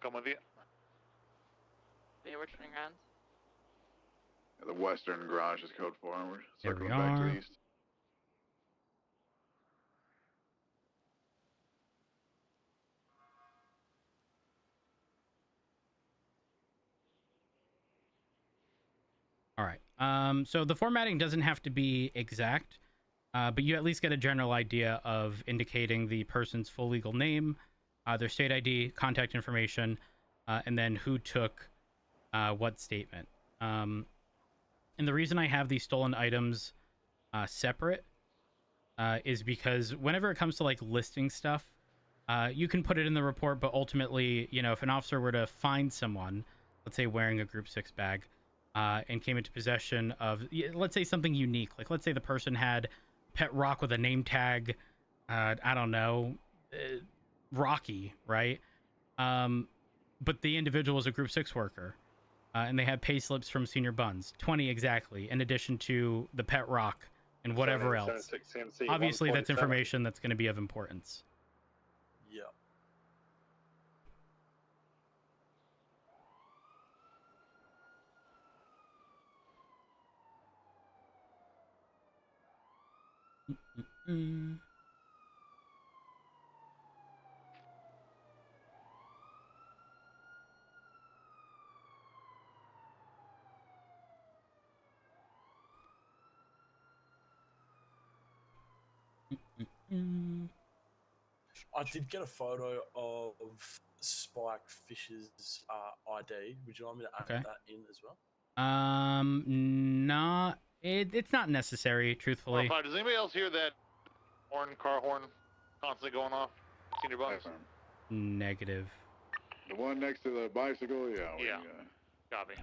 come with you. Yeah, we're turning around. The western garage is code 4, and we're There we circling back to are. the east. All right. So the formatting doesn't have to be exact, but you at least get a general idea of indicating the person's full legal name, their state ID, contact information, and then who took what statement. And the reason I have these stolen items separate is because whenever it comes to like listing stuff, you can put it in the report, but ultimately, you know, if an officer were to find someone, let's say wearing a Group 6 bag, and came into possession of, let's say, something unique, like let's say the person had pet rock with a name tag, I don't know, Rocky, right? But the individual was a Group 6 worker, and they had pay slips from Senior Buns, 20 exactly, in addition to the pet rock and whatever else. Obviously, that's information that's going to be of importance. Yeah. Mm. Mm. I did get a photo of Spike Fisher's ID. Would you like me to add that in as well? Not it's not necessary, truthfully. Does anybody else hear that car horn constantly going off? Senior Buns? Negative. The one next to the bicycle, yeah. Yeah. Copy.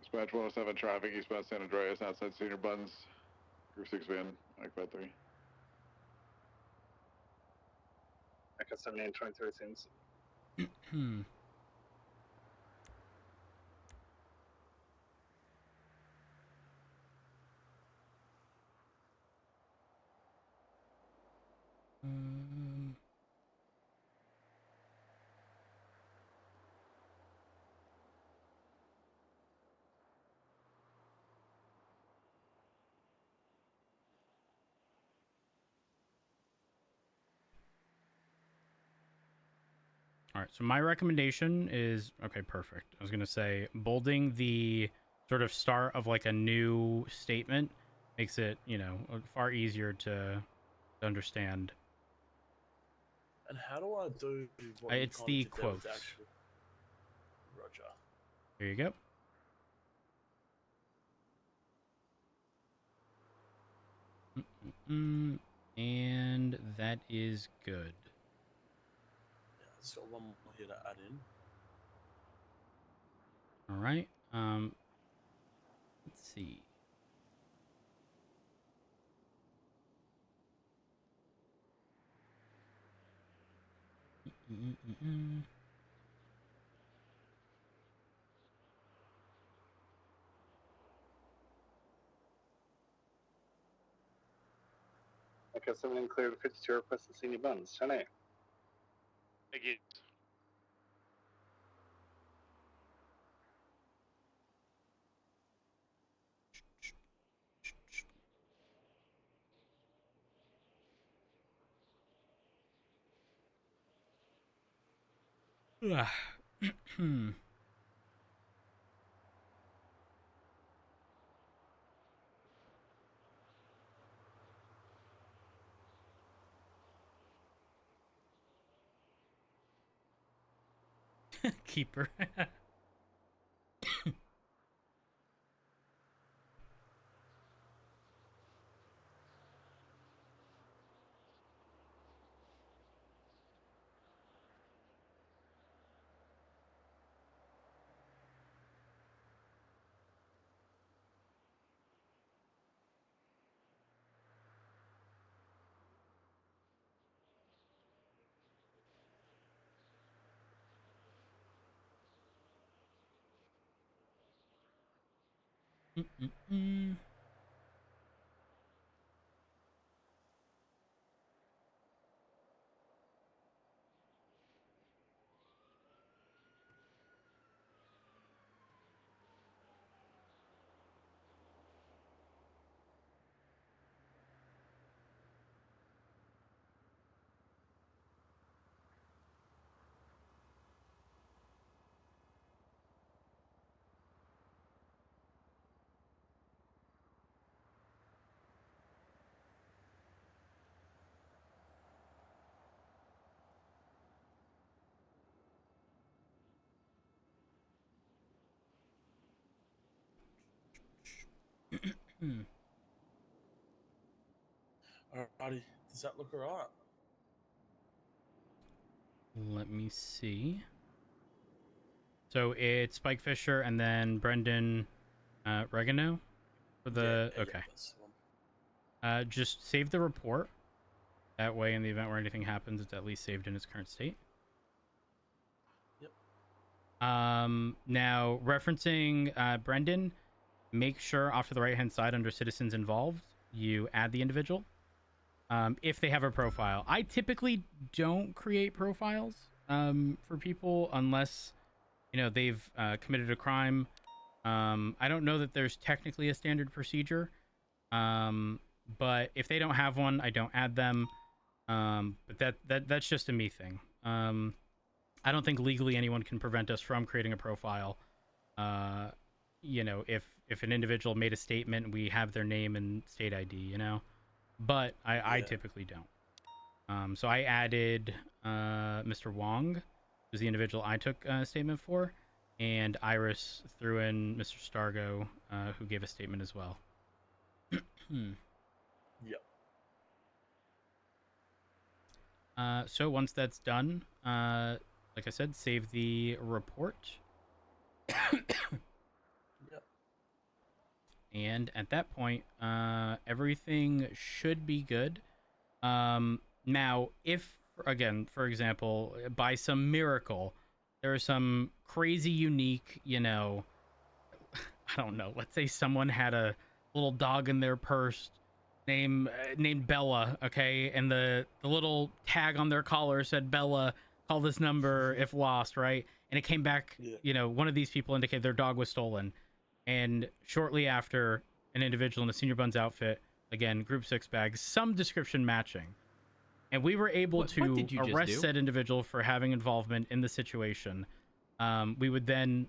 Dispatch 107 traffic eastbound San Andreas outside Senior Buns. Group 6 van, ICFAT 3. I got 78 23 things. All right, so my recommendation is, okay, perfect. I was going to say bolding the sort of start of like a new statement makes it, you know, far easier to understand. And how do I do what It's you kind the of did there with quotes. actual... Roger. There you go. And that is good. Yeah, just got one more here to add in. All right. Let's see. Okay, 7 cleared 52 requests to Senior Buns. Shane. Thank you. Keeper. Alrighty, does that look alright? Let me see. So it's Spike Fisher and then Brendan Regano for the Yeah, okay. that's the one. Just save the report. That way, in the event where anything happens, it's at least saved in its current state. Yep. Now referencing Brendan, make sure off to the right-hand side under citizens involved, you add the individual. If they have a profile. I typically don't create profiles for people unless, you know, they've committed a crime. I don't know that there's technically a standard procedure, but if they don't have one, I don't add them. But that's just a me thing. I don't think legally anyone can prevent us from creating a profile. You know, if an individual made a statement, we have their name and state ID, you know, but I typically don't. So I added Mr. Wong, who's the individual I took a statement for, and Iris threw in Mr. Stargo, who gave a statement as well. Yep. So once that's done, like I said, save the report. Yep. And at that point, everything should be good. Now, if, again, for example, by some miracle, there is some crazy unique, you know, I don't know, let's say someone had a little dog in their purse named Bella, okay, and the little tag on their collar said Bella, call this number if lost, right? And it came back, you know, one of these people indicated their dog was stolen. And shortly after, an individual in a Senior Buns outfit, again, group 6 bags, some description matching. And we were able to arrest said individual for having involvement in the situation. We would then,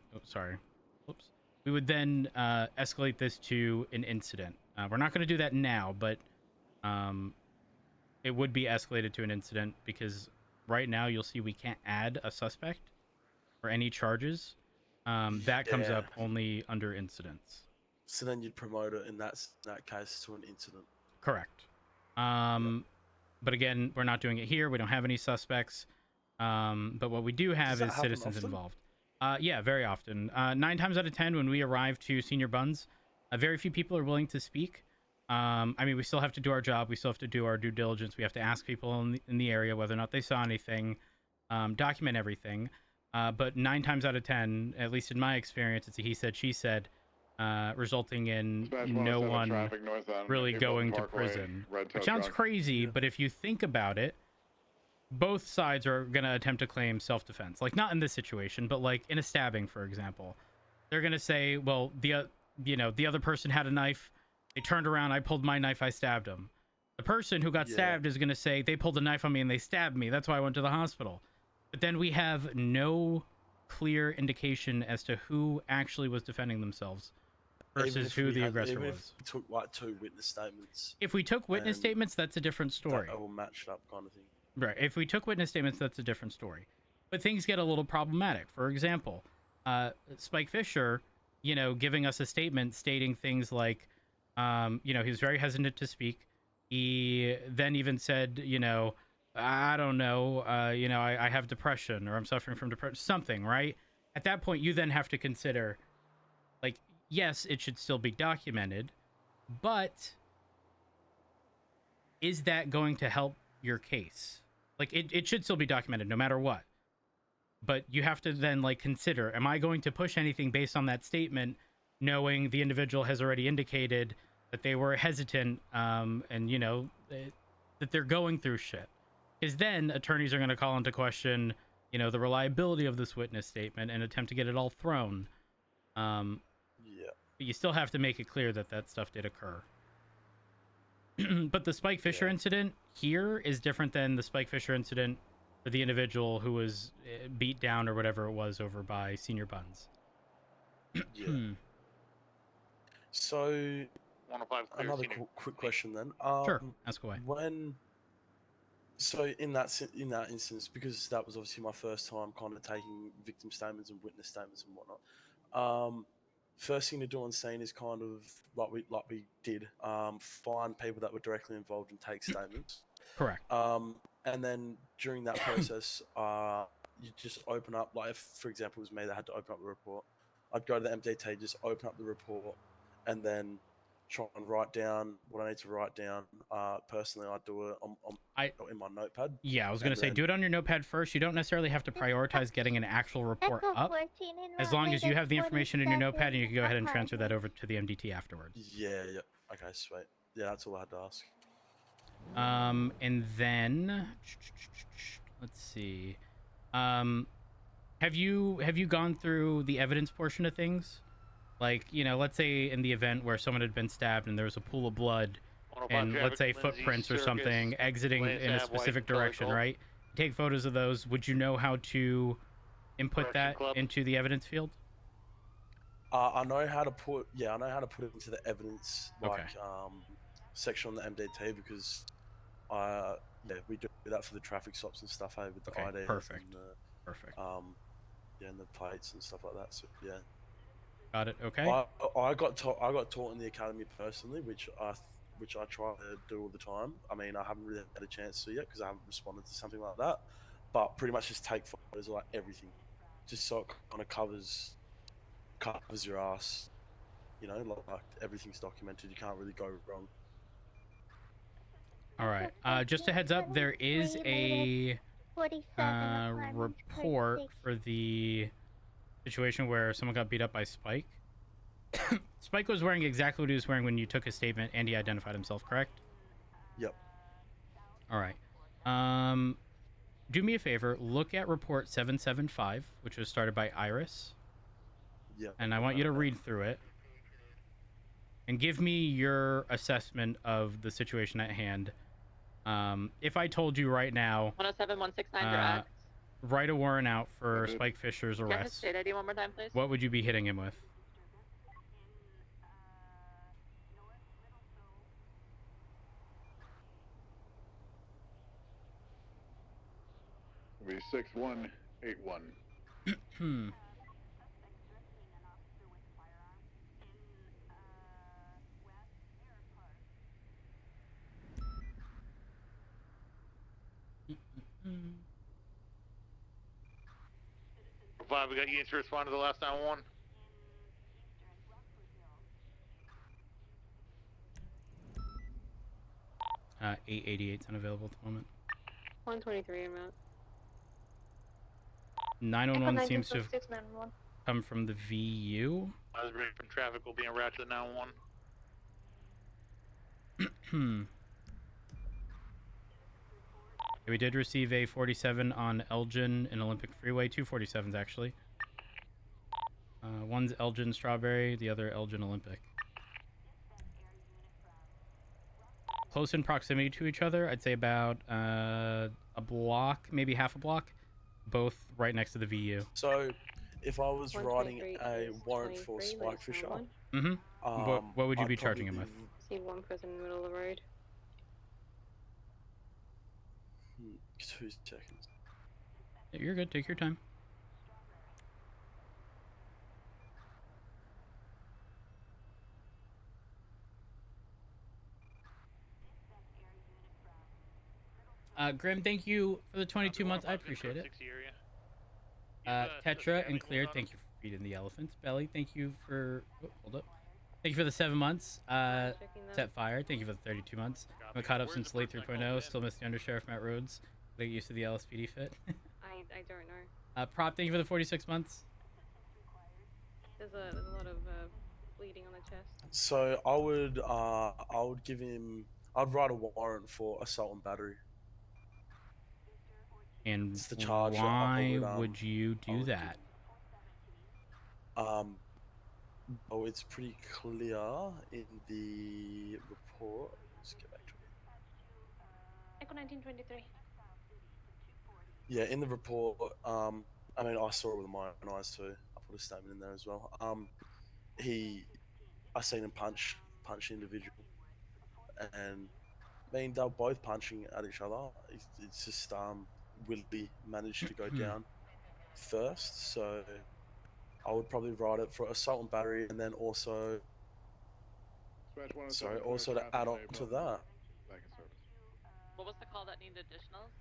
we would then escalate this to an incident. We're not going to do that now, but it would be escalated to an incident because right now you'll see we can't add a suspect or any charges. That comes up only under incidents. So then you'd promote it in that case to an incident. Correct. But again, we're not doing it here. We don't have any suspects. But what we do have is citizens involved. Yeah, very often. 9 times out of 10, when we arrive to Senior Buns, very few people are willing to speak. I mean, we still have to do our job. We still have to do our due diligence. We have to ask people in the area whether or not they saw anything, document everything. But 9 times out of 10, at least in my experience, it's a he said, she said, resulting in no one really going to prison. Which sounds crazy, but if you think about it, both sides are going to attempt to claim self-defense. Like, not in this situation, but like in a stabbing, for example. They're going to say, well, the other person had a knife. They turned around. I pulled my knife. I stabbed him. The person who got stabbed is going to say, they pulled a knife on me and they stabbed me. That's why I went to the hospital. But then we have no clear indication as to who actually was defending themselves versus who the aggressor was. If we took like 2 witness statements. If we took witness statements, that's a different story. That all matched up kind of thing. Right. If we took witness statements, that's a different story. But things get a little problematic. For example, Spike Fisher, you know, giving us a statement stating things like, you know, he was very hesitant to speak. He then even said, you know, I don't know, you know, I have depression or I'm suffering from depression, something, right? At that point, you then have to consider, like, yes, it should still be documented, but is that going to help your case? Like, it should still be documented no matter what. But you have to then, like, consider, am I going to push anything based on that statement, knowing the individual has already indicated that they were hesitant, and, you know, that they're going through shit? Because then attorneys are going to call into question, you know, the reliability of this witness statement and attempt to get it all thrown. But you still have to make it clear that that stuff did occur. But the Spike Fisher incident here is different than the Spike Fisher incident for the individual who was beat down or whatever it was over by Senior Buns. So, 105 clear, another senior. quick question then. Sure, ask away. So in that instance, because that was obviously my first time kind of taking victim statements and witness statements and whatnot, first thing to do on scene is kind of like we did, find people that were directly involved and take statements. Correct. And then during that process, you just open up, like if, for example, it was me that had to open up the report, I'd go to the MDT, just open up the report, and then try and write down what I need to write down. Personally, I do it in my notepad. Yeah, I was going to say, do it on your notepad first. You don't necessarily have to prioritize getting an actual report up, as long as you have the information in your notepad and you can go ahead and transfer that over to the MDT afterwards. Yeah. Okay, sweet. Yeah, that's all I had to ask. And then let's see. Have you gone through the evidence portion of things? Like, you know, let's say in the event where someone had been stabbed and there was a pool of blood, and let's say footprints or something exiting in a specific direction, right? Take photos of those. Would you know how to input that into the evidence field? I know how to put it into the evidence section on the MDT, because we do that for the traffic stops and stuff, with the IDs perfect. and the Perfect. and the plates and stuff like that. So yeah. Got it. Okay. I got taught in the academy personally, which I try to do all the time. I mean, I haven't really had a chance to yet because I haven't responded to something like that. But pretty much just take photos of like everything, just so it kind of covers your ass. You know, like everything's documented. You can't really go wrong. All right. Just a heads up, there is a report for the situation where someone got beat up by Spike. Spike was wearing exactly what he was wearing when you took his statement, and he identified himself, correct? Yep. All right. Do me a favor, look at report 775, which was started by Iris. Yep. And I want you to read through it and give me your assessment of the situation at hand. If I told you right now, 107, 169 direct. Write a warrant out for Spike Fisher's Get his arrest, state ID one more time, please. what would you be hitting him with? It'll be 6181. Hmm. Five, we got you to respond to the last 911. Uh, 888's unavailable at the moment. 123 amount. 911 seems to have come from the VU. I was ready for traffic will be in route to the 911. We did receive a 47 on Elgin and Olympic Freeway. 2 47s, actually. One's Elgin Strawberry, the other Elgin Olympic. Close in proximity to each other, I'd say about a block, maybe half a block. Both right next to the VU. So, if I was writing a warrant for Spike Fisher, what would you be charging him with? See one person in the middle of the road. 2 seconds. You're good. Take your time. Grim, thank you for the 22 months. I appreciate it. Tetra and Clear, thank you for feeding the elephant's belly. Thank you for... Oh, hold up. Thank you for the 7 months. Set Fire, thank you for the 32 months. I'm caught up since late 3.0. Still miss the Undersheriff Matt Rhodes. Get used to the LSPD fit. I don't know. Prop, thank you for the 46 months. There's a lot of bleeding on the chest. So I would give him. I'd write a warrant for assault and battery. And it's the charge. Why would you do that? Oh, it's pretty clear in the report. Let's get back to it. Echo 1923. Yeah, in the report, I mean, I saw it with my own eyes too. I put a statement in there as well. I seen him punch the individual, and I mean, they were both punching at each other. It's just Willie managed to go down first, so I would probably write it for assault and battery, and then also, Dispatch 107, sorry, clear also to traffic add in on April. to that. Back in service. What was the call that needed additionals?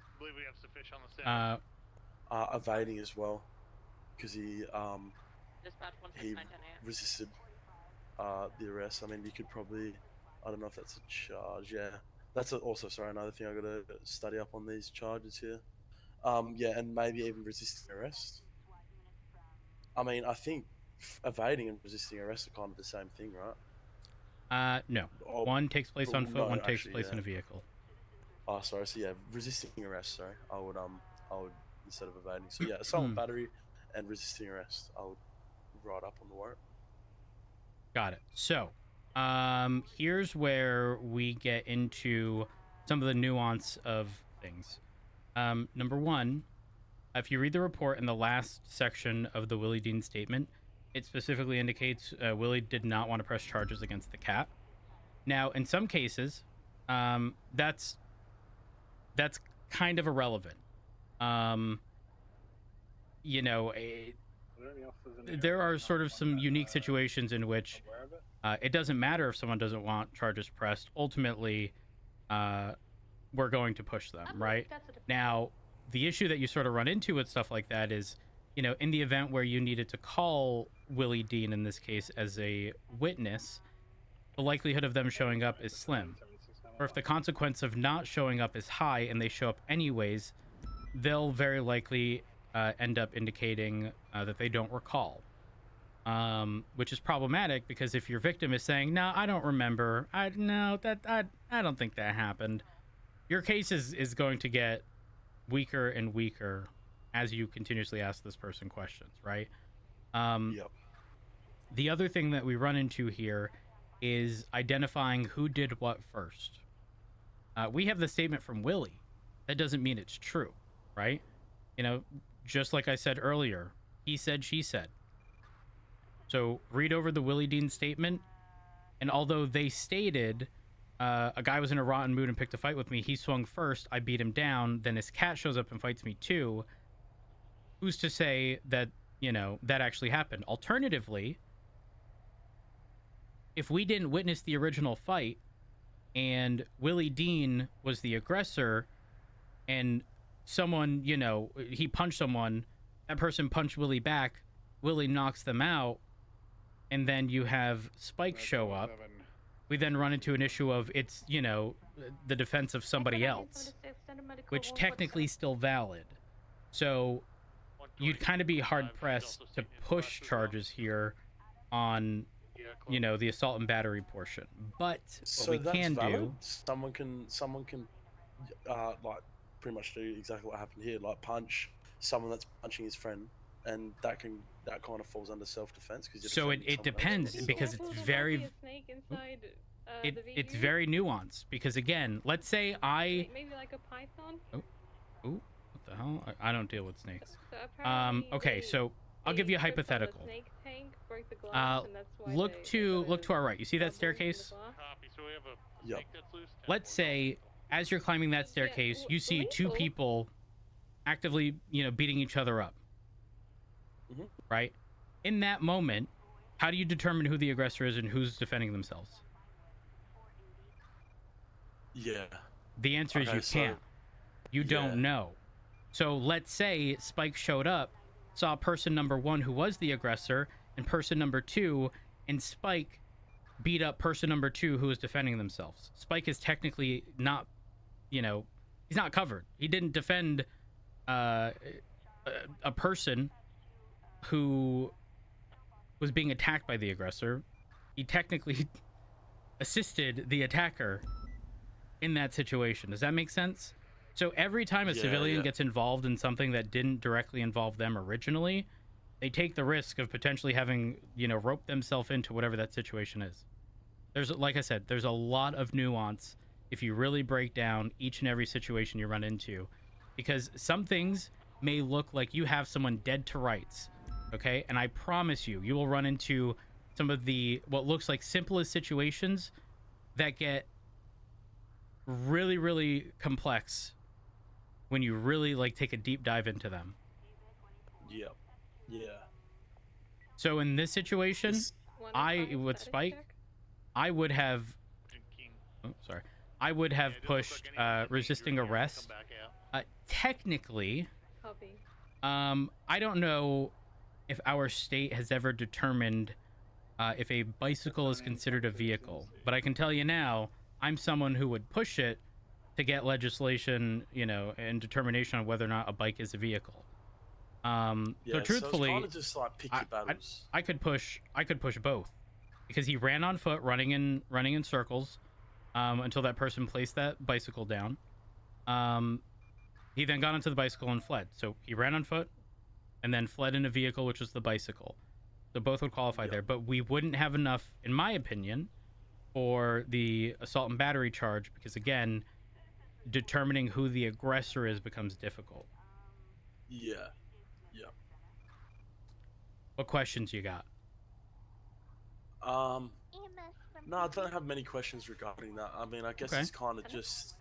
I believe we have sufficient on the stand. Evading as well, because he Dispatch he 16910 AM. resisted the arrest. I mean, you could probably, I don't know if that's a charge. Yeah, that's also, sorry, another thing I got to study up on these charges here. Yeah, and maybe even resisting arrest. I mean, I think evading and resisting arrest are kind of the same thing, right? No. Or, One takes place on foot, no, one takes actually, place yeah. in a vehicle. Oh, sorry. So yeah, resisting arrest. Sorry, I would instead of evading. So yeah, assault and battery and resisting arrest. I would write up on the warrant. Got it. So, here's where we get into some of the nuance of things. Number one, if you read the report in the last section of the Willie Dean statement, it specifically indicates Willie did not want to press charges against the cat. Now, in some cases, that's kind of irrelevant. You know, there are sort of some unique situations in which it doesn't matter if someone doesn't want charges pressed. Ultimately, we're going to push them, right? Now, the issue that you sort of run into with stuff like that is, you know, in the event where you needed to call Willie Dean, in this case, as a witness, the likelihood of them showing up is slim. Or if the consequence of not showing up is high and they show up anyways, they'll very likely end up indicating that they don't recall, which is problematic because if your victim is saying, "No, I don't remember. I don't think that happened," your case is going to get weaker and weaker as you continuously ask this person questions, right? Yep. The other thing that we run into here is identifying who did what first. We have the statement from Willie. That doesn't mean it's true, right? You know, just like I said earlier, he said, she said. So read over the Willie Dean statement, and although they stated a guy was in a rotten mood and picked a fight with me, he swung first, I beat him down, then his cat shows up and fights me too, who's to say that, you know, that actually happened? Alternatively, if we didn't witness the original fight and Willie Dean was the aggressor and someone, you know, he punched someone, that person punched Willie back, Willie knocks them out, and then you have Spike show up, we then run into an issue of it's, you know, the defense of somebody else, which technically still valid. So you'd kind of be hard pressed to push charges here on, you know, the assault and battery portion. But So what we that's can valid. do, Someone can like pretty much do exactly what happened here, like punch someone that's punching his friend, and that kind of falls under self-defense because so it depends because it's very it's very nuanced. Because again, let's say Maybe like a python. Ooh, what the hell? I don't deal with snakes. So apparently Okay, so I'll give you a hypothetical. Snake tank broke the glass, and that's why Look to our right. You see that staircase? Copy. So we have a Yep. snake that's loose. Let's say as you're climbing that staircase, you see two people actively, you know, beating each other up. Mhm. Right? In that moment, how do you determine who the aggressor is and who's defending themselves? Yeah. The answer is Okay, you so- can't. You don't know. So let's say Spike showed up, saw person number one who was the aggressor, and person number two, and Spike beat up person number two who was defending themselves. Spike is technically not, you know, he's not covered. He didn't defend a person who was being attacked by the aggressor. He technically assisted the attacker in that situation. Does that make sense? So every time a civilian gets involved in something that didn't directly involve them originally, they take the risk of potentially having, you know, roped themselves into whatever that situation is. There's, like I said, there's a lot of nuance if you really break down each and every situation you run into, because some things may look like you have someone dead to rights, okay? And I promise you, you will run into some of the, what looks like simplest situations that get really, really complex when you really like take a deep dive into them. Yeah. Yeah. So in this situation, It's- One I five with static Spike, check. I would have. King. Oh, sorry. I would have Yeah, it just looks pushed like anyone in resisting danger here, arrest. come back out. Technically, Copy. I don't know if our state has ever determined if a bicycle is considered a vehicle, but I can tell you now, I'm someone who would push it to get legislation, you know, and determination on whether or not a bike is a vehicle. Yeah, So truthfully, so it's kind of just like pick your battles. I could push both, because he ran on foot, running in circles, until that person placed that bicycle down. He then got onto the bicycle and fled. So he ran on foot, and then fled in a vehicle, which was the bicycle. So both would qualify Yep. there, but we wouldn't have enough, in my opinion, for the assault and battery charge, because again, determining who the aggressor is becomes difficult. Yeah. Yeah. What questions you got? No, I don't have many questions regarding that. I mean, I guess Okay. it's kind of just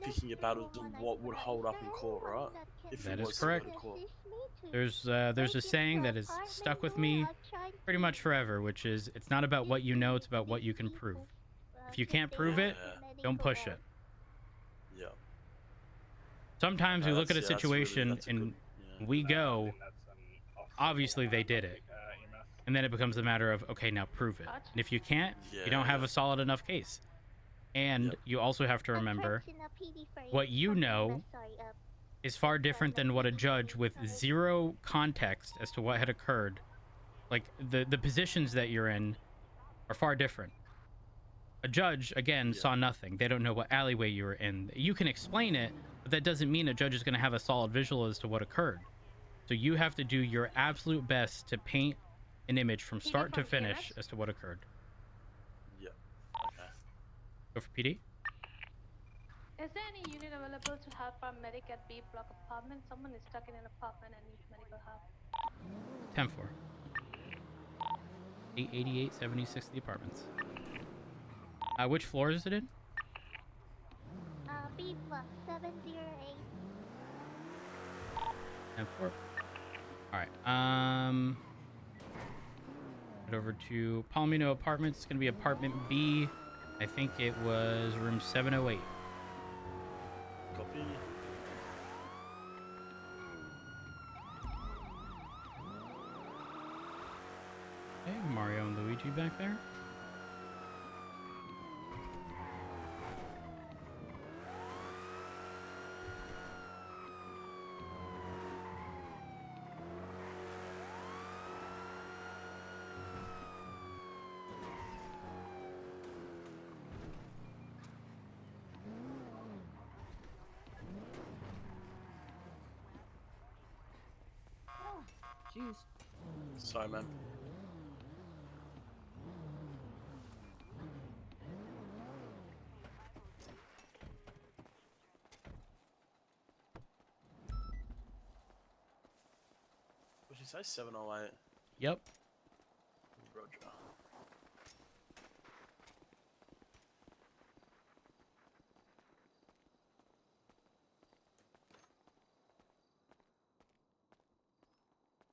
picking your battles and what would hold up in court, right? If That it is was correct. to go to court. There's a saying that has stuck with me pretty much forever, which is, it's not about what you know, it's about what you can prove. If you can't prove it, don't push it. Yeah. Sometimes we Okay, look at a that's- yeah, that's really- situation that's a and good- yeah. we I go, think that's an officer obviously they did it. EMS. And then it becomes a matter of, okay, now prove it. And if you can't, Yeah, you don't have yeah. a solid enough case. And Yep. you also have to remember, what you know is far different than what a judge with zero context as to what had occurred, like the positions that you're in are far different. A judge, again, Yeah. saw nothing. They don't know what alleyway you were in. You can explain it, but that doesn't mean a judge is going to have a solid visual as to what occurred. So you have to do your absolute best to paint an image from start to finish as to what occurred. Yeah. Okay. Go for PD. Is there any unit available to help our medic at B block apartment? Someone is stuck in an apartment and needs medical help. 10-4. 888 76 the apartments. Which floor is it in? B block 708. 10-4. Alright, head over to Palomino Apartments. It's gonna be apartment B. I think it was room 708. Copy. Okay, Mario and Luigi back there. Jeez. Sorry, man. What'd you say? 708. Yep. Roger.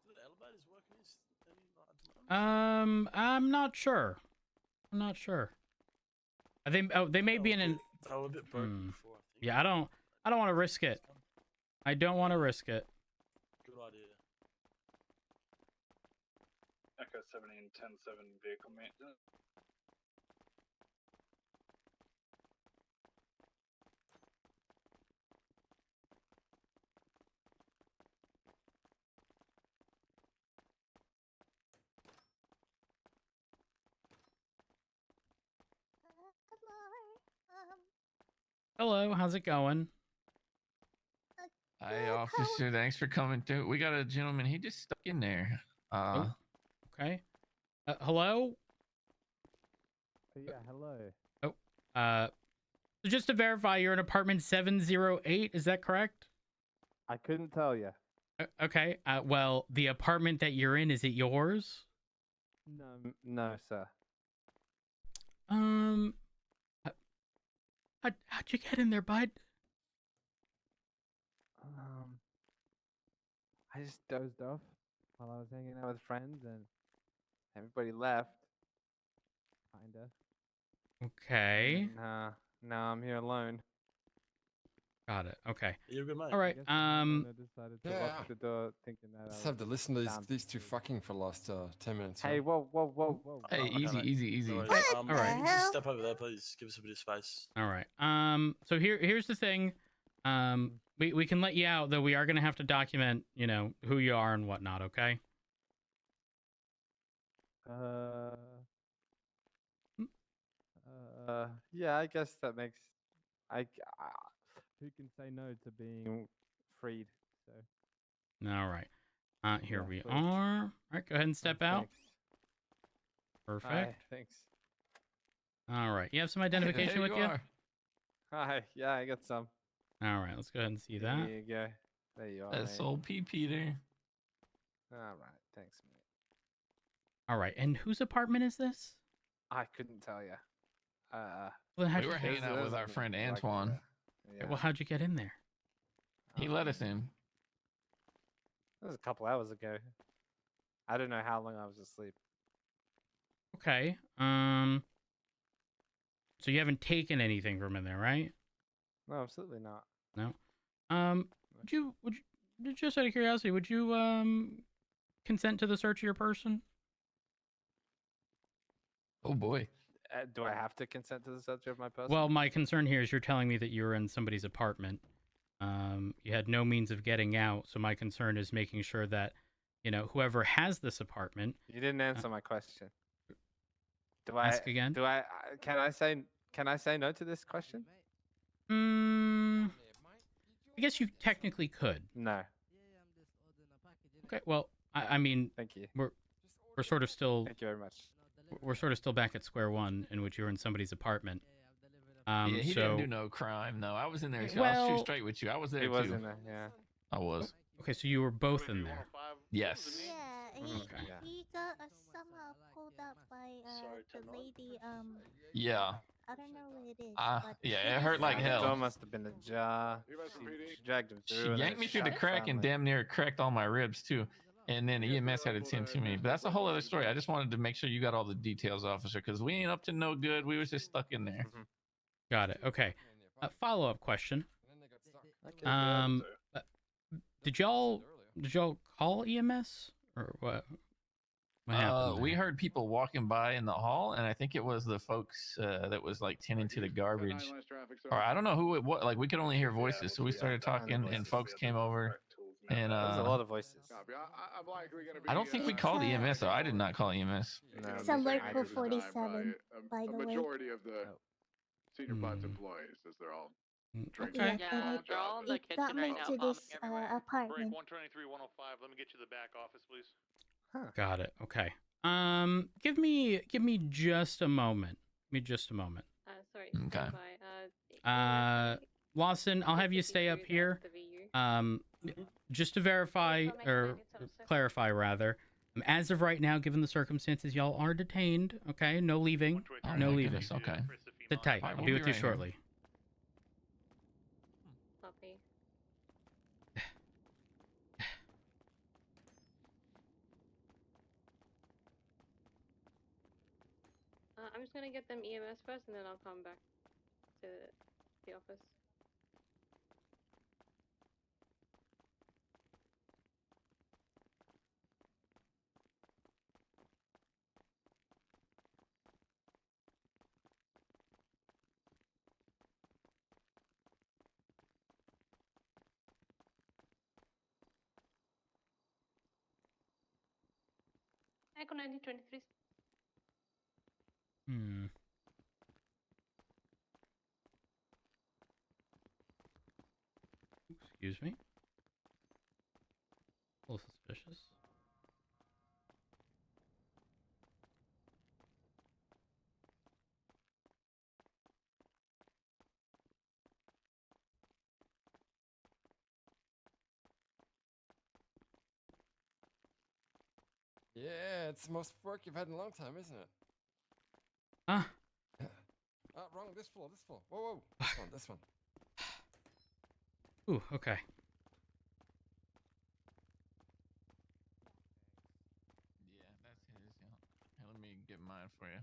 Do the elevators work in this any like at the moment? I'm not sure. I'm not sure. I think they may be in an. They were a bit broken before, I think. Yeah, I don't want to risk it. I don't want to risk it. Good idea. Echo 17, 10-7 vehicle maintenance. Hello, how's it going? Hi, officer. Thanks for coming through. We got a gentleman. He just stuck in there. Oh, okay. Hello? Yeah, hello. Oh, so just to verify, you're in apartment 708, is that correct? I couldn't tell you. Okay. Well, the apartment that you're in, is it yours? No, no, sir. How'd you get in there, bud? I just dozed off while I was hanging out with friends, and everybody left. Kinda. Okay. And now I'm here alone. Got it. Okay. You're a good mate. All right. I decided to Yeah. lock the door, thinking that I Let's was have to listen to down these for two sleep. fucking for the last 10 minutes. Hey, huh? whoa. Hey, Okay, easy, mate. easy. No worries. What All the right. Can you just hell? step over there, please? Give us a bit of space. All right. So here's the thing. We can let you out, though we are gonna have to document, who you are and whatnot. Okay. Yeah, I guess that makes. Who can say no to being freed? So. All right. Here Yeah, we please. are. All right. Go ahead and step out. Thanks. Perfect. Hi, thanks. All right. You have some identification There with you? are. Hi, yeah, I got some. All right. Let's go ahead and see that. Here you go. There you are. That's mate. old P. Peter. All right, thanks, mate. All right. And whose apartment is this? I couldn't tell you. Well, then how'd We you were get- hanging out with our friend Antoine. Yeah. Well, how'd you get in there? He let us in. That was a couple hours ago. I don't know how long I was asleep. Okay. So you haven't taken anything from in there, right? No, absolutely not. No. Would you just out of curiosity, would you consent to the search of your person? Oh boy. Do I have to consent to the search of my person? Well, my concern here is you're telling me that you were in somebody's apartment. You had no means of getting out, so my concern is making sure that, whoever has this apartment. You didn't answer my question. Ask again? Can I say no to this question? I guess you technically could. No. Okay. Well, I mean, Thank you. we're sort of still. Thank you very much. We're sort of still back at square one, in which you're in somebody's apartment. Yeah, he so didn't do no crime. No, I was in there. So I'll well, shoot straight with you. I was there He too. was in there, yeah. I was. okay, so you were both in there. Yes. Yeah, Okay. he got somehow pulled up by the lady. Yeah. I don't know what it is. but Yeah, she it hurt just like said- The hell. door must have been ajar. She dragged him She through. and yanked then me through the shot crack and family. damn near cracked all my ribs too. And then EMS had to tend to me. But that's a whole other story. I just wanted to make sure you got all the details, officer, because we ain't up to no good. We was just stuck in there. Got it. Okay. Follow-up question. Okay, Did y'all call EMS or what? What happened? We there? heard people walking by in the hall, and I think it was the folks that was like tending to the garbage. Or I don't know who it was. Like we could only hear voices, so we started talking, and folks came over. And There's a lot of voices. I don't think we called EMS, or I did not call EMS. No, It's me alert too. for 47, by the way. Majority of the Oh. senior buds employees, as they're all trained. Okay. Yeah, Yeah, and they're all in the it got kitchen me right now, to vomiting this everywhere. Break apartment. 123, 105. Let me get you to the back office, please. Got it. Okay. Give me just a moment. Give me just a moment. Sorry. Okay. Lawson, I'll have you stay up here. Just to verify or clarify rather. As of right now, given the circumstances, y'all are detained. Okay, no leaving. Oh, No my leaving. goodness, okay. Sit tight. Alright, I'll we'll be be with you right here. shortly. Copy. I'm just gonna get them EMS first, and then I'll come back to the office. Echo 1923. Excuse me. A little suspicious. Yeah, it's the most work you've had in a long time, isn't it? Huh? Wrong. This floor. This floor. Whoa. This one. This one. Ooh, okay. mine for you.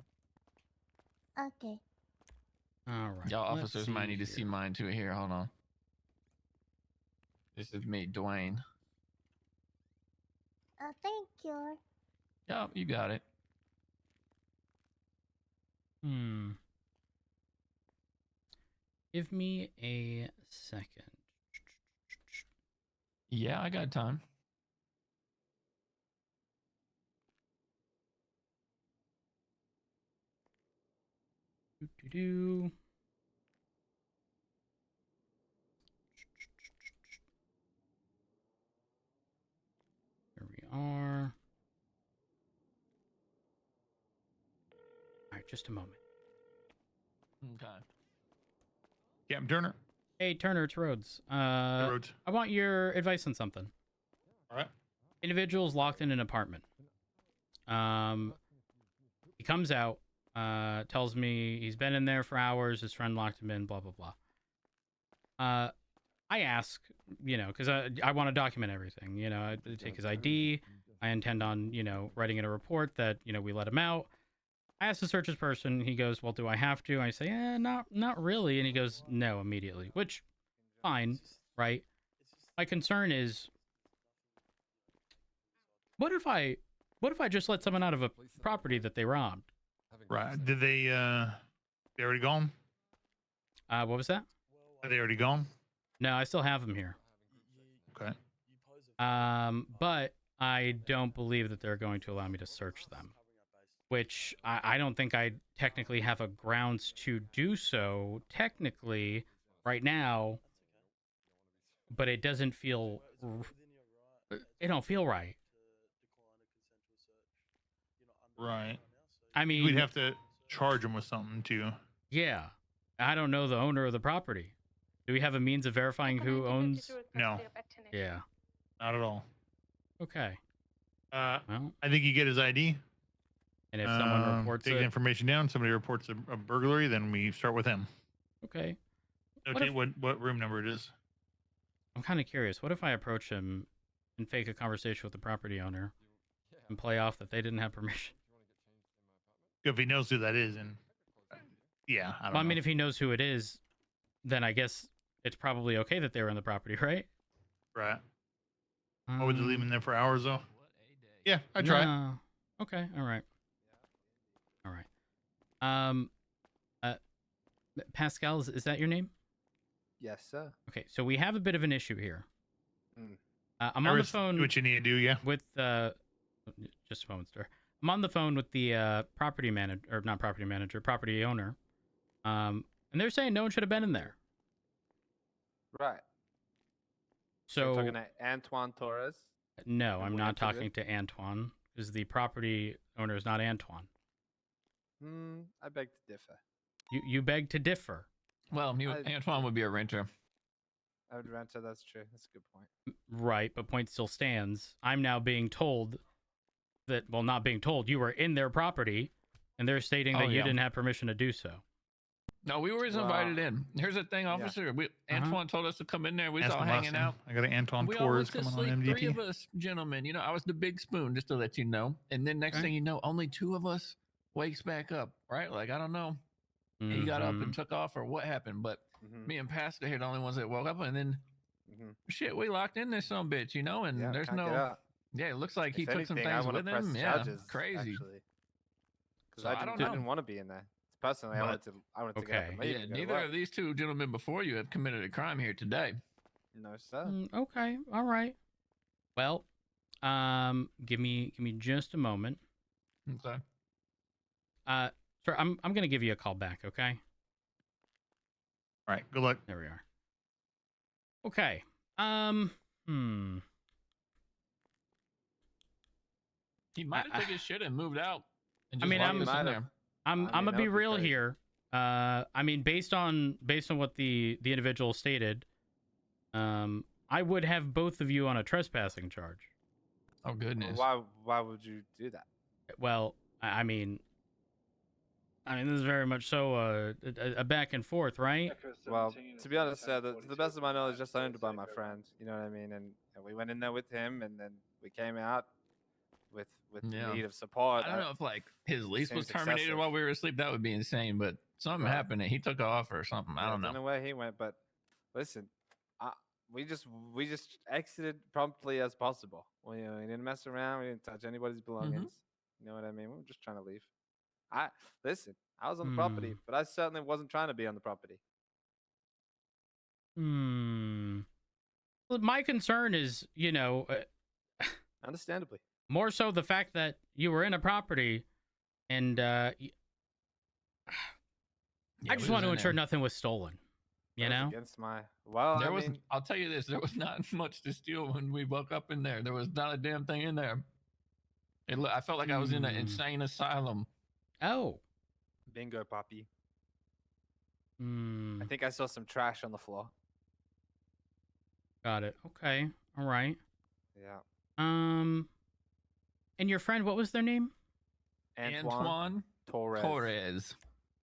Okay. All right. Y'all let's officers might need to see here. mine too. Here, hold on. This is me, Dwayne. Thank you. Yup, you got it. Give me a second. Yeah, I got time. Do. There we are. All right, just a moment. Okay. Captain Turner. Hey, Turner, it's Rhodes. Rhodes. I want your advice on something. All right. Individual's locked in an apartment. He comes out, tells me he's been in there for hours. His friend locked him in. Blah blah blah. I ask, because I want to document everything. I take his ID. I intend on, writing in a report that we let him out. I ask to search his person. He goes, well, do I have to? I say, not really. And he goes, no, immediately. Which, fine, right? My concern is, what if I just let someone out of a property that they robbed? Right. Did they already gone? What was that? Are they already gone? No, I still have them here. Okay. But I don't believe that they're going to allow me to search them. Which I don't think I technically have a grounds to do so technically right now, but it doesn't feel, it don't feel right. Right. I mean, we'd have to charge them with something too. Yeah, I don't know the owner of the property. Do we have a means of verifying who owns? No. Yeah. Not at all. Okay. Well, Well, I think you get his ID. and if someone reports take the it, information down, somebody reports a burglary, then we start with him. okay. Notate what room number it is. I'm kind of curious. What if I approach him and fake a conversation with the property owner and play off that they didn't have permission? If he knows who that is, and yeah, I don't Well, I know. mean, if he knows who it is, then I guess it's probably okay that they were in the property, right? Right. Oh, would you leave him there for hours though? Yeah, I try it. No. Okay. All right. All right. Pascal, is that your name? Yes, sir. Okay, so we have a bit of an issue here. Mm. I'm on the phone. Do what you need to do, yeah. With just a moment, sir. I'm on the phone with the property manager, or not property manager, property owner. And they're saying no one should have been in there. Right. So you're talking to Antoine Torres? No, And I'm we not answered talking it? to Antoine, because the property owner is not Antoine. I beg to differ. You beg to differ. Well, Antoine would be a renter. I would rent it. That's true. That's a good point. Right, but point still stands. I'm now being told that, well, not being told, you were in their property, and they're stating that you didn't have permission to do so. No, we were invited in. Here's the thing, officer. Antoine told us to come in there. We was Ask all him hanging last out. time. I got an Antoine We all Torres went to coming sleep. on Three MDT. of us, gentlemen. I was the big spoon, just to let you know. And then next thing you know, only two of us wakes back up, right? Like, I don't know. He got up and took off or what happened, but me and Pastor here the only ones that woke up, and then shit, we locked in this some bitch, and there's can't get no. out. Yeah, it looks like he If took some anything, I things wanna with press him. charges, Yeah, crazy. Because So, I I don't didn't know. want to be in there. Personally, I wanted to get up and leave Yeah, and go to neither work. of these two gentlemen before you have committed a crime here today. No, sir. Okay, all right. Well, give me just a moment. Okay. Sir, I'm gonna give you a call back, okay? All right, good luck. There we are. Okay. He might have took his shit and moved out. And I just mean, locked us in there. I'm gonna be real here. I mean, based on what the individual stated, I would have both of you on a trespassing charge. Oh goodness. Why would you do that? Well, I mean, this is very much so a back and forth, right? Well, to be honest, sir, to the best of my knowledge, just owned by my friend. You know what I mean? And we went in there with him, and then we came out, with Yeah. need of support. I don't know if like his lease was seems terminated excessive. while we were asleep. That would be insane. But something Right. happened and he took off or something. I don't know. know where he went, but listen, we just exited promptly as possible. We didn't mess around. We didn't touch anybody's belongings. You know what I mean? We were just trying to leave. I was on the property, but I certainly wasn't trying to be on the property. Well, my concern is, Understandably, more so the fact that you were in a property, and I just want to ensure nothing was stolen. You know, against my I'll tell you this: there was not much to steal when we woke up in there. There was not a damn thing in there. I felt like I was in an insane asylum. Oh, bingo, Poppy. I think I saw some trash on the floor. Got it. Okay. All right. Yeah. And your friend, what was their name? Antoine Torres.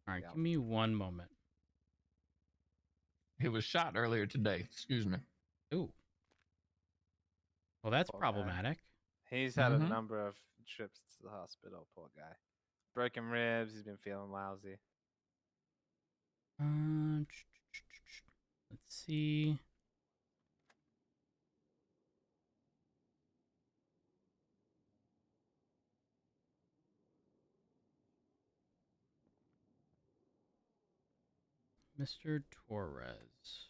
All right, give me one moment. He was shot earlier today. Excuse me. Ooh. Well, that's problematic. He's had a number of trips to the hospital. Poor guy. Broken ribs. He's been feeling lousy. Let's see. Mr. Torres.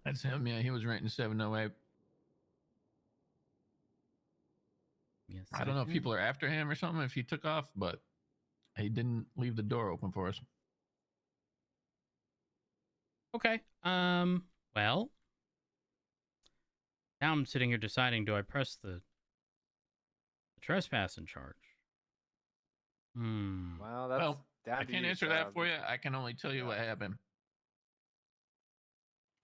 That's him. Yeah, he was renting 708. Yes. I don't know if people are after him or something. If he took off, but he didn't leave the door open for us. Okay. Well, now I'm sitting here deciding: do I press the trespassing charge? Well, I can't answer that for you. I can only tell you what happened.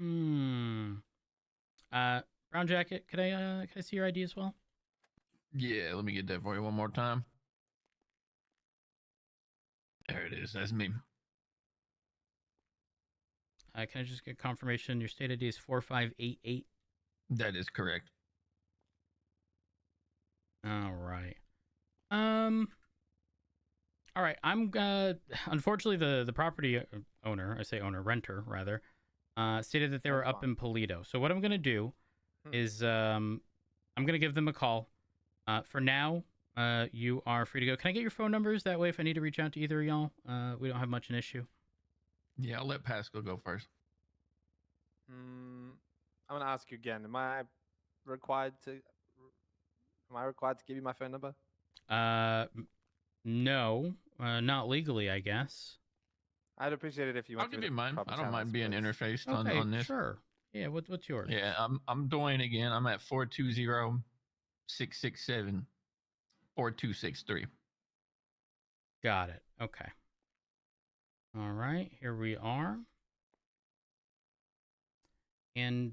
Brown jacket. Could I see your ID as well? Yeah, let me get that for you one more time. There it is. That's me. Can I just get confirmation? Your state ID is 4588. That is correct. All right. All right. I'm unfortunately the property owner, I say owner, renter rather, stated that they were up in Polito. So what I'm gonna do is I'm gonna give them a call. For now, you are free to go. Can I get your phone numbers? That way, if I need to reach out to either of y'all, we don't have much an issue. Yeah, I'll let Pascal go first. I'm gonna ask you again. Am I required to give you my phone number? No, not legally, I guess. I'd appreciate it if you. I'll give you mine. I don't mind being interfaced on this. Sure. Yeah. What's yours? Yeah, I'm Dwayne again. I'm at 420-667-4263. Got it. Okay. All right. Here we are. And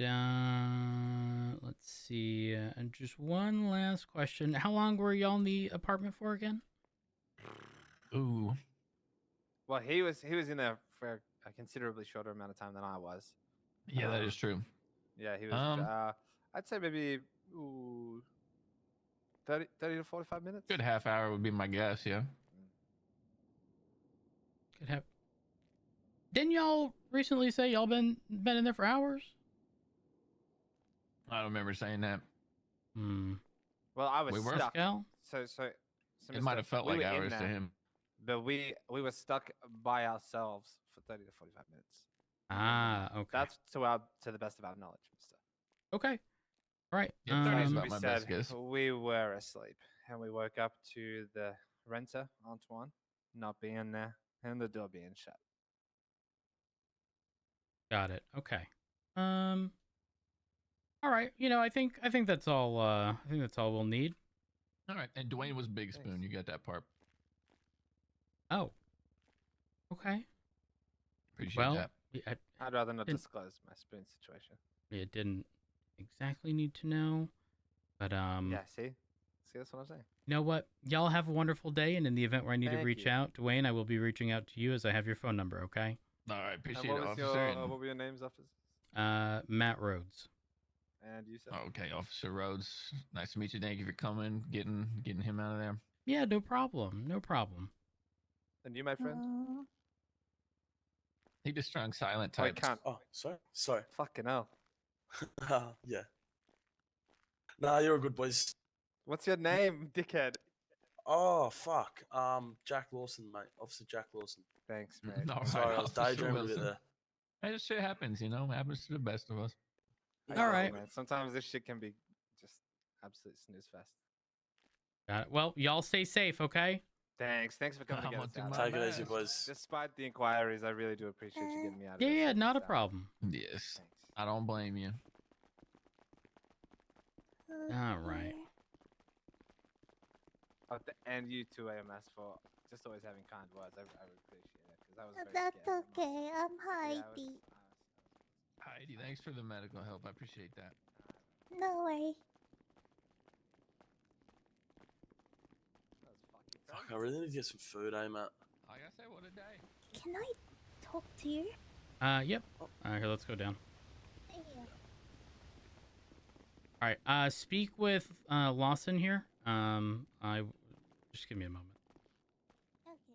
let's see. And just one last question. How long were y'all in the apartment for again? Ooh. Well, he was in there for a considerably shorter amount of time than I was. Yeah, that is true. Yeah, he was. I'd say maybe 30 to 45 minutes. Good half hour would be my guess. Yeah. Could have. Didn't y'all recently say y'all been in there for hours? I don't remember saying that. Well, I was stuck. So it might have felt like hours to him. But we were stuck by ourselves for 30 to 45 minutes. Okay. That's to the best of our knowledge, mister. Okay. All right. We were asleep, and we woke up to the renter, Antoine, not being there, and the door being shut. Got it. Okay. All right. I think that's all. I think that's all we'll need. All right. And Dwayne was Big Spoon. You got that part. Oh. Okay. Appreciate that. I'd rather not disclose my spoon situation. It didn't exactly need to know, but Yeah. See, that's what I'm saying. You know what? Y'all have a wonderful day, and in the event where I need to reach out, Dwayne, I will be reaching out to you as I have your phone number. Okay. All right. Appreciate it, officer. What were your names, officer? Matt Rhodes. And you said? Okay, Officer Rhodes. Nice to meet you. Thank you for coming, getting him out of there. Yeah, no problem. No problem. And you, my friend? He just strong silent Oh, I type. can't. Oh, sorry. Fucking hell. Yeah. Nah, you're a good boys. What's your name, dickhead? Oh fuck. Jack Lawson, mate. Officer Jack Lawson. Thanks, mate. All right, Sorry, I was Officer daydreaming a bit Wilson. there. Hey, this shit happens, you know. Happens to the best of us. All right. Man. Sometimes this shit can be just absolute snooze fest. Got it. Well, y'all stay safe, okay? Thanks for coming to get us out. Take it easy, boys. Despite the inquiries, I really do appreciate you getting me out of Yeah, this yeah, shit not a stuff. problem. Yes. I don't blame you. All right. And you too, AMS, for just always having kind words. I would appreciate it because I was very That's scared. okay. I'm Heidi. Heidi, thanks for the medical help. I appreciate that. No worry. Fuck, I really need to get some food, Matt? Like I said, what a day. Can I talk to you? Yep. Here, let's go down. Yeah. All right. Speak with Lawson here. Just give me a moment. Okay.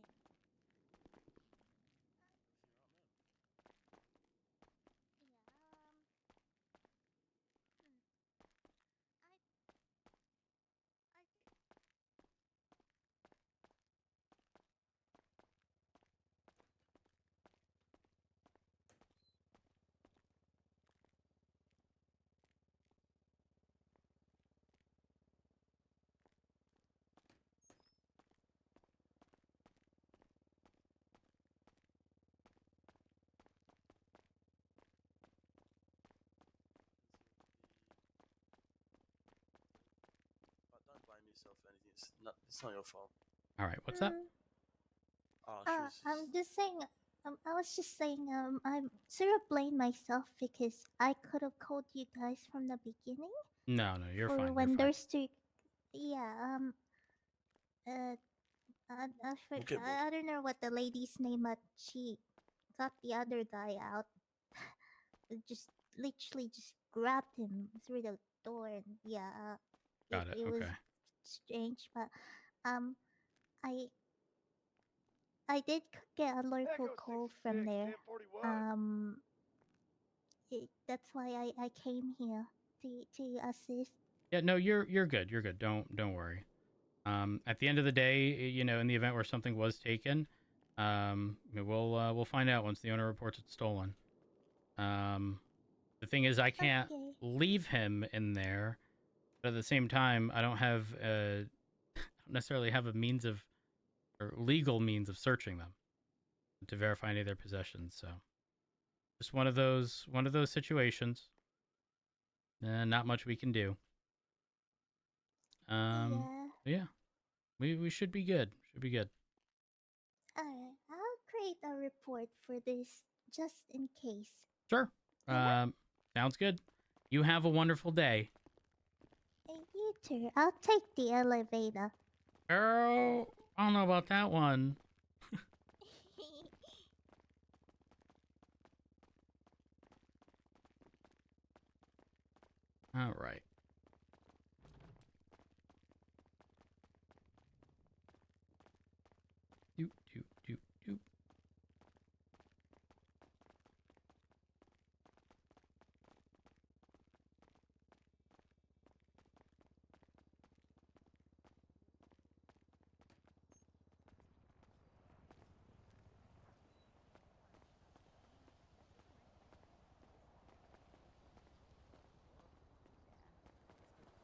Don't blame yourself for anything. It's not your fault. All right. What's up? I'm just saying. I was just saying. I'm sort of blame myself because I could have called you guys from the beginning. No, you're or fine. when You're fine. there's two. Yeah. I don't know what the lady's name, but she got the other guy out. Just literally just grabbed him through the door, and yeah, Got it. it was Okay. strange, but I did get a local call from there. That's why I came here to assist. Yeah. No, you're good. You're good. Don't worry. At the end of the day, you know, in the event where something was taken, we'll find out once the owner reports it's stolen. The thing is, I can't leave him in there, but at the same time, I don't have don't necessarily have a means of or legal means of searching them to verify any of their possessions. So, just one of those situations. Not much we can do. Yeah, we should be good. Should be good. Alright, I'll create a report for this just in case. Sure. Sounds good. You have a wonderful day. Hey, you too. I'll take the elevator. Girl, I don't know about that one. All right. Doop, doop, doop, doop.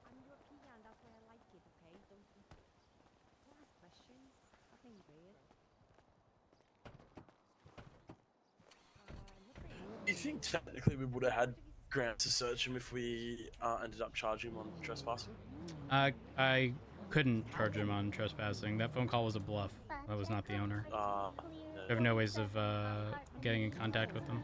I'm European, that's why I like it, okay? Don't ask questions. Nothing weird. Do you think technically we would have had grounds to search him if we ended up charging him on trespassing? I couldn't charge him on trespassing. That phone call was a bluff. That was not the owner. I have no ways of getting in contact with them.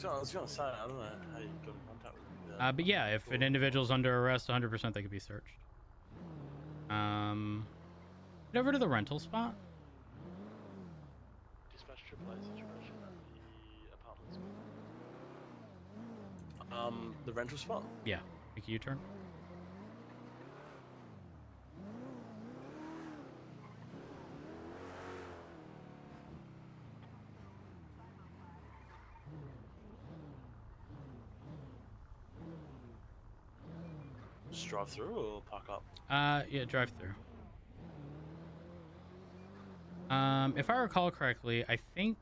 I was gonna say, I don't know how you got in contact with him. But yeah, if an individual's under arrest, 100% they could be searched. Head over to the rental spot. Dispatch triple A situation at the apartments. The rental spot. Yeah, make a U-turn. Just drive through or park up? Yeah, drive through. If I recall correctly, I think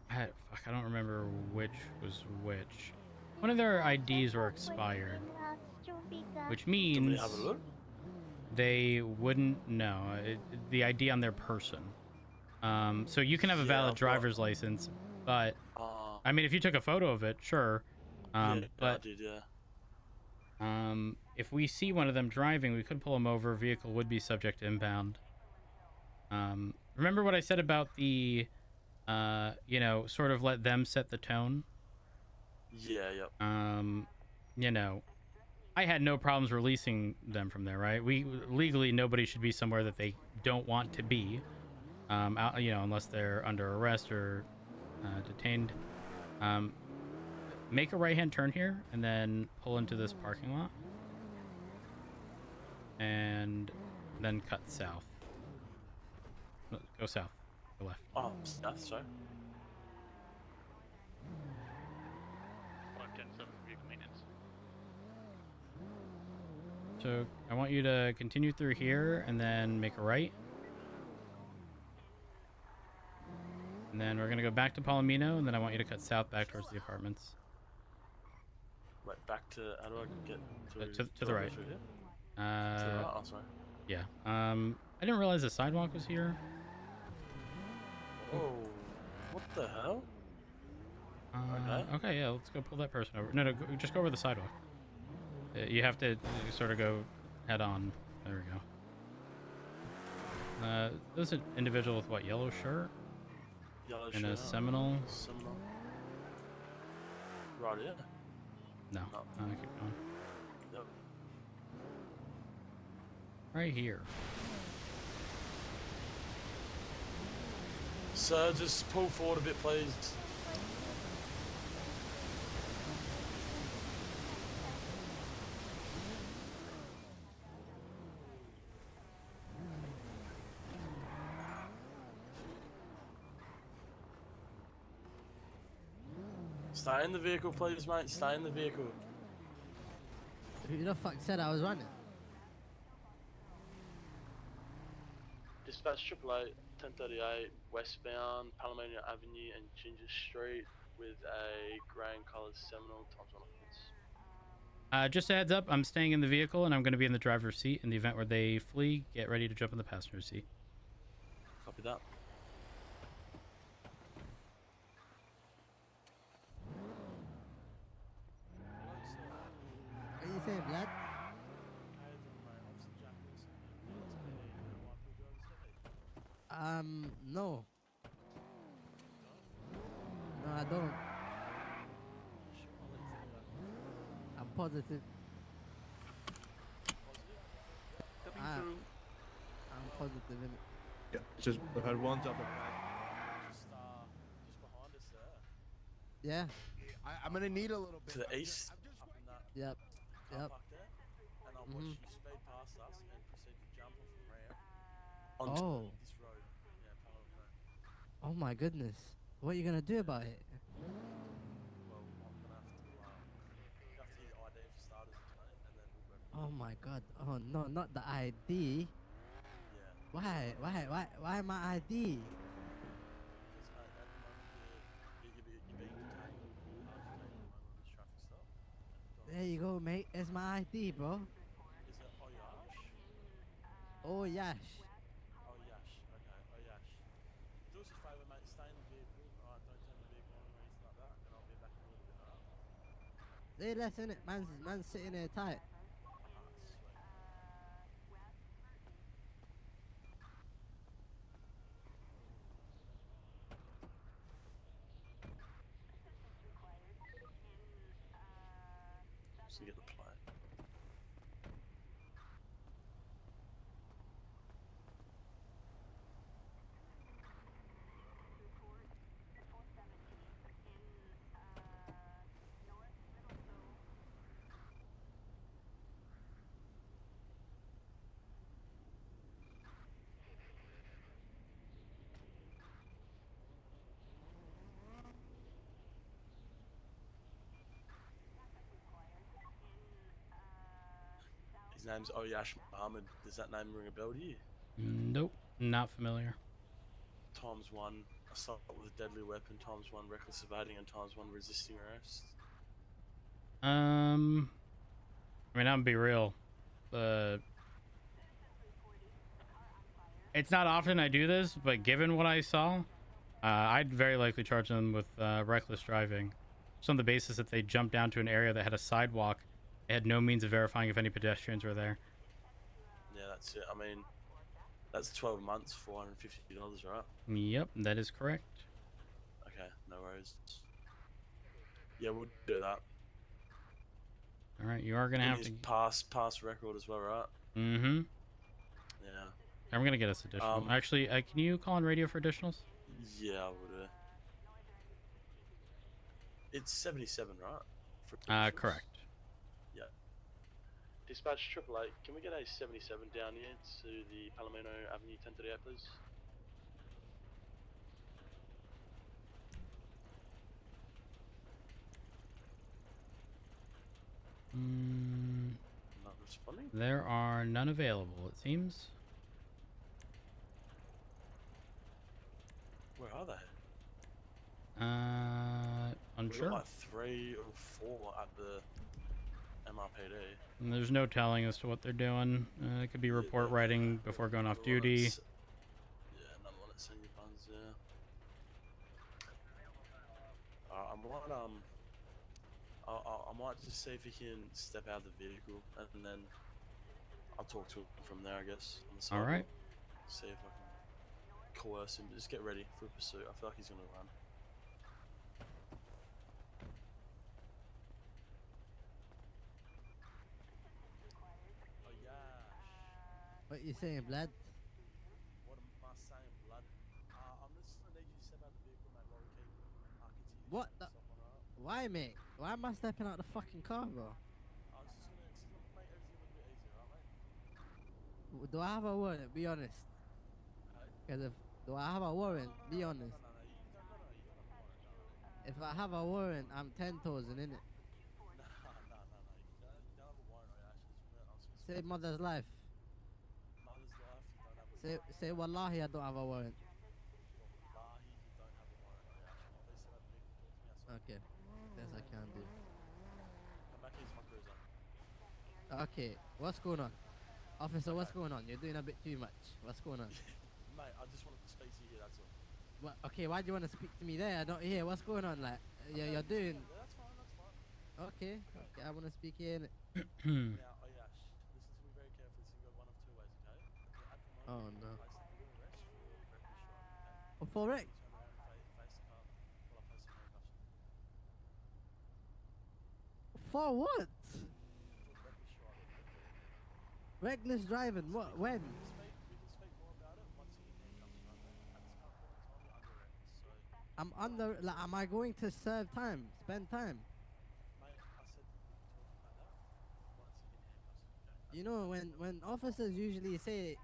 fuck, I don't remember which was which. One of their IDs were expired, which means have a look? they wouldn't know the ID on their person. So you can have a valid driver's license, but I mean, if you took a photo of it, sure. Yeah, But I did, yeah. if we see one of them driving, we could pull them over. Vehicle would be subject to impound. Remember what I said about the, you know, sort of let them set the tone? Yeah, yep. You know, I had no problems releasing them from there, right? Legally, nobody should be somewhere that they don't want to be, you know, unless they're under arrest or detained. Make a right-hand turn here and then pull into this parking lot. And then cut south. No, go south. Go left. Oh, south, sorry. 510-7 vehicle maintenance. So I want you to continue through here and then make a right. And then we're going to go back to Palomino, and then I want you to cut south back towards the apartments. Right, back to, how do I get to the right. To the Uh, right? Oh, sorry. Yeah. I didn't realize the sidewalk was here. Oh, what the hell? Okay, yeah, let's go pull that person over. No, just go over the sidewalk. You have to sort of go head on. There we go. There's an individual with what, yellow shirt? Yellow and shirt. a Seminole? Seminole. Right, yeah. No. No. Keep going. Yep. Right here. So just pull forward a bit, please. Stay in the vehicle, please, mate. Stay in the vehicle. Who the fuck said I was running? Dispatch 888, 1038, westbound, Palomino Avenue and Ginger Street with a grey and coloured Seminole, times 1 offence. Just a heads up, I'm staying in the vehicle and I'm going to be in the driver's seat. In the event where they flee, get ready to jump in the passenger seat. Copy that. What are you saying, blood? No. No, I don't. I'm positive. I'm positive in it. Yeah, just I've had one job. Just behind us there. Yeah. I'm gonna need a little bit. To the east. Up in that Yep. car Yep. park there. And I'll watch you speed past us and proceed to jump off the ramp onto this road. Yeah, Palomino. Oh my goodness. What are you gonna do about it? Well, I'm gonna have to hear the ID for starters, mate, and then we'll go from Oh my god. Oh no, not the ID. Yeah. Why my ID? Because, mate, at the moment, you're being detained. Detained at the moment on this traffic stop. There you go, mate. It's my ID, bro. Is it Oyash? Oh yash. Oyash. Okay, Oyash. Do us a favour, mate. Stay in the vehicle. Alright, don't turn the vehicle on or anything like that. And I'll be back in a little bit, alright? Say less in it. Man's sitting there tight. Just to get the plate. name's Oyash Muhammad. Does that name ring a bell to you? Nope, not familiar. ×1 assault with a deadly weapon, ×1 reckless evading, and ×1 resisting arrest. I mean, I'm gonna be real. It's not often I do this, but given what I saw, I'd very likely charge them with reckless driving. Just on the basis that they jumped down to an area that had a sidewalk. They had no means of verifying if any pedestrians were there. Yeah, that's it. I mean, that's 12 months, $450, right? Yep, that is correct. Okay, no worries. Yeah, we'll do that. All right, you are gonna have to pass record as well, right? Mm-hmm. Yeah. I'm gonna get us additional. Actually, can you call on radio for additionals? Yeah, I would. It's 77, right? Correct. Yeah. Dispatch 888, can we get a 77 down here to the Palomino Avenue 1038, please? Not responding? There are none available, it seems. Where are they? Unsure. We got like 3 or 4 at the MRPD. And there's no telling as to what they're doing. It could be report writing before going off duty. Yeah, another one at Senior Buns, yeah. I might just see if he can step out of the vehicle, and then I'll talk to him from there, I guess. On the side. All right. See if I can coerce him. Just get ready for a pursuit. I feel like he's gonna run. Oh yeah. What you saying, blood? What am I saying, blood? I'm just gonna need you to step out of the vehicle, mate, while we keep continue. What the? Why, mate? Why am I stepping out the fucking car, bro? I was just gonna make everything a little bit easier, right, mate? Do I have a warrant? Be honest. Because do I have a warrant? Be honest. If I have a warrant, I'm 10,000 in it. No, you don't have a warrant, actually. Save mother's life. Mother's life, you don't have a warrant. Say wallahi, I don't have a warrant. Wallahi, you don't have a warrant, actually. Please step out the vehicle, talk to me outside. Okay. Yes, I can do. Come back into my cruiser. Okay, what's going on? Officer, what's going on? You're doing a bit too much. What's going on? Mate, I just wanted to speak to you here, that's all. What? Okay, why do you want to speak to me there? I don't hear. What's going on? Like, you're doing. Yeah, that's fine. Okay, I want to speak here. Now, oh yeah, listen to me very carefully. So you got one of 2 ways, okay? At the moment, Oh no. place under arrest for reckless driving. Oh, for wreck? Turn around and face the car while I place some handcuffs on you. For what? For reckless driving. Reckless driving. What? When? We can speak more about it once you get handcuffs, right, mate? At this current point in time, you're under arrest, so... I'm under. Like, am I going to serve time? Spend time? Mate, I said we can talk about that once you get handcuffs, okay? You know, when officers usually say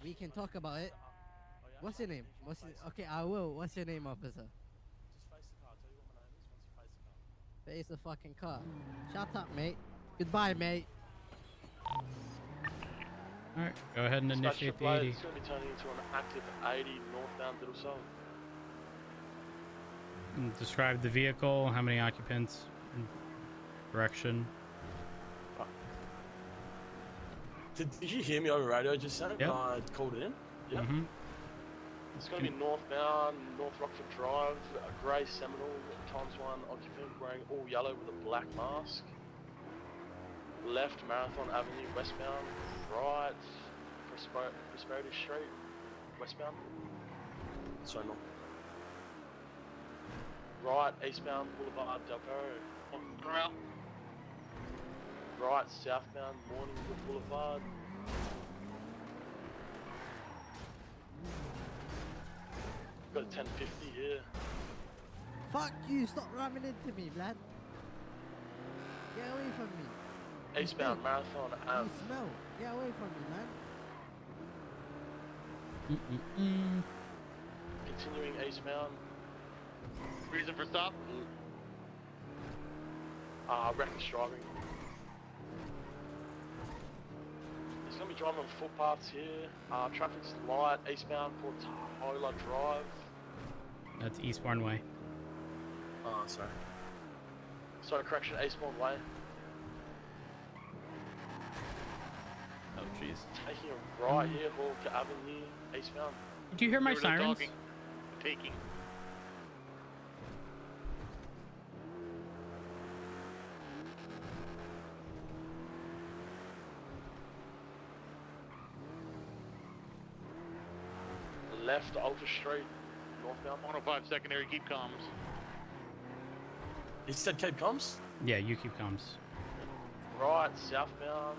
we can talk about it. What's your name? Okay, I will. What's your name, officer? Just face the car. I'll tell you what my name is once you face the car. Face the fucking car. Shut up, mate. Goodbye, mate. All right, go ahead and initiate the 80. It's going to be turning into an active 80 northbound Little Seoul. Describe the vehicle. How many occupants? Direction. Did you hear me over radio just then? Yep. I called it in. Yeah. Mm-hmm. It's going to be northbound, North Rockford Drive, a grey Seminole, ×1 occupant wearing all yellow with a black mask. Left, Marathon Avenue, westbound. Right, Prosperity Street, westbound. Sorry, no. Right, eastbound, Boulevard Del Perro. Right, southbound, Morningwood Boulevard. Got a 1050 here. Fuck you! Stop ramming into me, lad. Get away from me. Eastbound, Marathon You smell. Get away from me, man. Continuing eastbound. Reason for stop? Reckless driving. driving on footpaths here. Traffic's light, eastbound Portola Drive. That's Eastbourne Way. Oh, sorry. Sorry, correction, Eastbourne Way. Oh, jeez. Taking a right here, Hawker Avenue, eastbound. Do you hear my They were the sirens? talking. Taking. Left, Ultra Street, northbound. 105 secondary, keep comms. He said keep comms? Yeah, you keep comms. Right, southbound.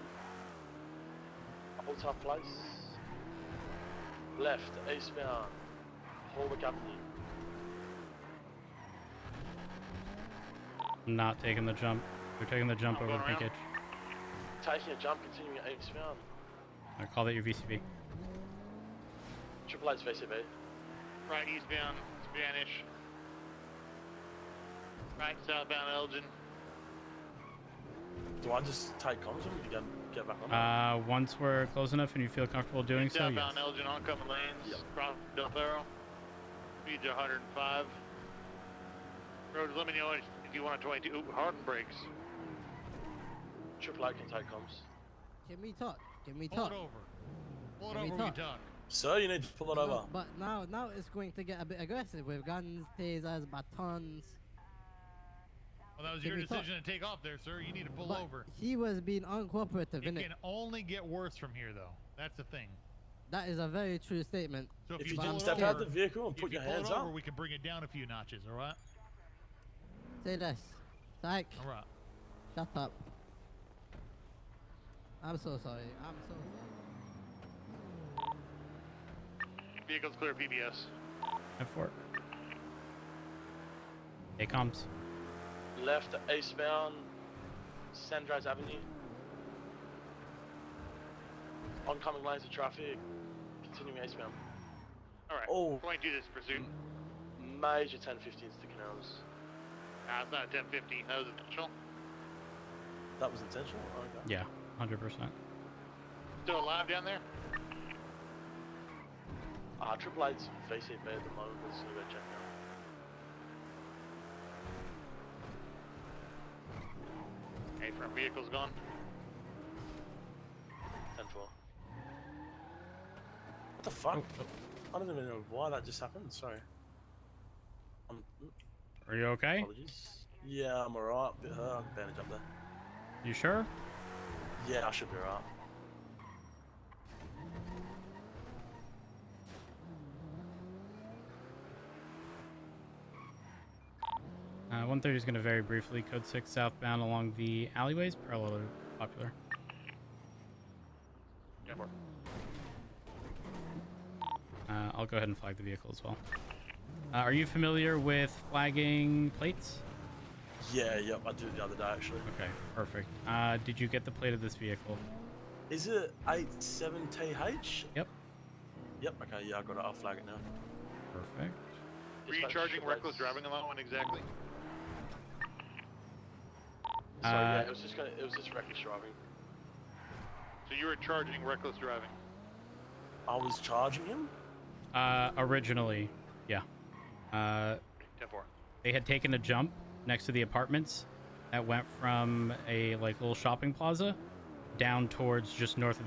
Altar Place. Left, eastbound. Holwick Avenue. I'm not taking the jump. We're taking the jump over Pinkage. Taking a jump, continuing eastbound. I call that your VCB. Triple H's VCB. Right, eastbound, Spanish. Right, southbound, Elgin. Do I just take comms and get back on? Once we're close enough and you feel comfortable doing so, yes. Southbound, Elgin, oncoming lanes. Yep. Cross Del Ferro. Speed 105. Road, let me know if you want a 22. Ooh, Harden brakes. Triple A can take comms. Can we talk? Can we Pull talk? it over. Pull it Can we over, we talk? talk. Sir, you need to pull it over. But now it's going to get a bit aggressive with guns, tasers, batons. Well, that was Can your we talk? decision to take off there, sir. You need to pull But over. he was being uncooperative, It innit? can only get worse from here, though. That's the thing. That is a very true statement. So If you pull can it step over, out the vehicle and if put you your pull it hands over, up. we can bring it down a few notches, all right? Say this. Psych. All right. Shut up. I'm so sorry. I'm so sorry. Vehicles clear PBS. F4. Hey, comms. Left, eastbound, Sandrise Avenue. Oncoming lanes of traffic, continuing eastbound. Alright, Oh. 22 this pursuit. Major 1015s to canals. It's not a 1050. That was intentional. That was intentional? Okay. Yeah, 100%. Still alive down there? Triple Eight's VCB at the moment, let's go check now. Hey, front vehicle's gone. 10-4. What the fuck? I don't even know why that just happened, sorry. Are you okay? Apologies. Yeah, I'm alright, bit hurt, I can bandage up there. You sure? Yeah, I should be alright. Uh, 130 is going to very briefly code 6 southbound along the alleyways, parallel to Popular. Yeah, I'll go ahead and flag the vehicle as well. Are you familiar with flagging plates? Yeah, yep, I did it the other day actually. Okay, perfect. Did you get the plate of this vehicle? Is it 87TH? Yep. Yep, okay, yeah, I got it, I'll flag it now. Perfect. Were you charging reckless driving on that one exactly? So yeah, it was just reckless driving. So you were charging reckless driving? I was charging him? Originally, yeah. 10-4. They had taken a jump next to the apartments that went from a like little shopping plaza down towards just north of the